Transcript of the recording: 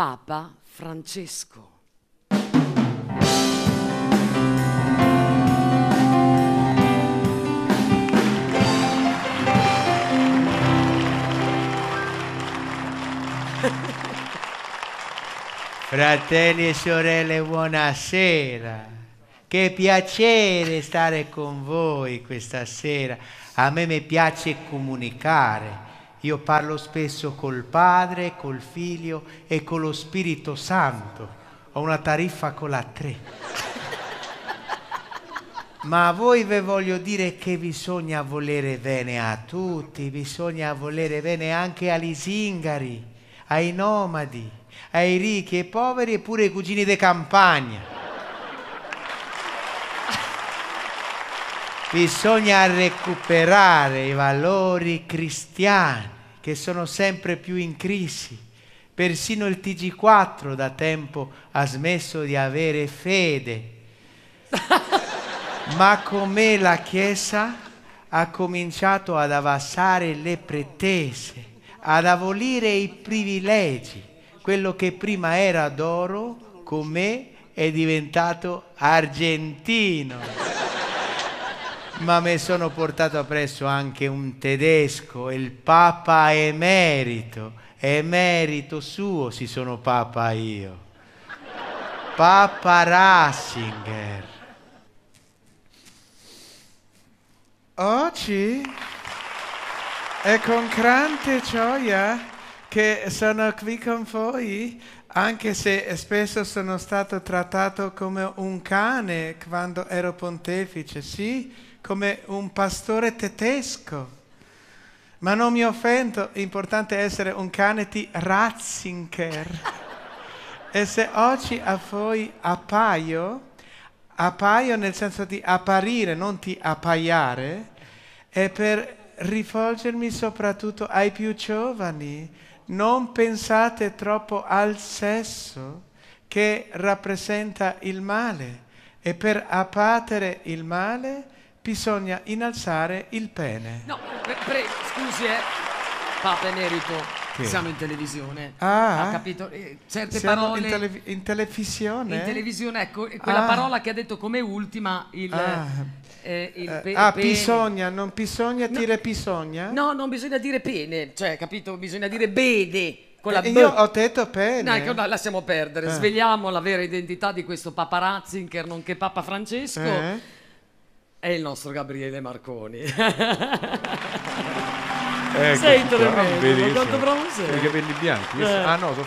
Papa Francesco. Fratelli e sorelle, buonasera. Che piacere stare con voi questa sera. A me mi piace comunicare. Io parlo spesso col Padre, col Figlio e con lo Spirito Santo. Ho una tariffa con la 3. Ma a voi vi voglio dire che bisogna volere bene a tutti, bisogna volere bene anche agli zingari, ai nomadi, ai ricchi e poveri e pure ai cugini di campagna. Bisogna recuperare i valori cristiani che sono sempre più in crisi. Persino il TG4 da tempo ha smesso di avere fede. Ma com'è la Chiesa ha cominciato ad abbassare le pretese, ad abolire i privilegi. Quello che prima era d'oro, com'è, è diventato argentino. Ma mi sono portato appresso anche un tedesco, il Papa Emerito. Emerito suo si sono Papa io. Papa Ratzinger. Oggi è con grande gioia che sono qui con voi, anche se spesso sono stato trattato come un cane quando ero pontefice, sì, come un pastore tedesco. Ma non mi offendo, è importante essere un cane di Ratzinger. E se oggi a voi appaio nel senso di apparire, non di appaiare, è per rivolgermi soprattutto ai più giovani. Non pensate troppo al sesso che rappresenta il male, e per abbattere il male bisogna innalzare il pene. No, scusi, Papa Emerito. Che? Siamo in televisione. Ah, ha capito? Certe siamo parole in televisione? In televisione, ecco, quella parola che ha detto come ultima bisogna, non bisogna dire bisogna? No, non bisogna dire pene, cioè, capito? Bisogna dire bene. Con la io ho detto pene. No, ecco, no, lasciamo perdere. Svegliamo la vera identità di questo Papa Ratzinger, nonché Papa Francesco. È il nostro Gabriele Marconi. Ecco, sei tremendo, quanto bravo sei. I capelli bianchi? Ah no, sono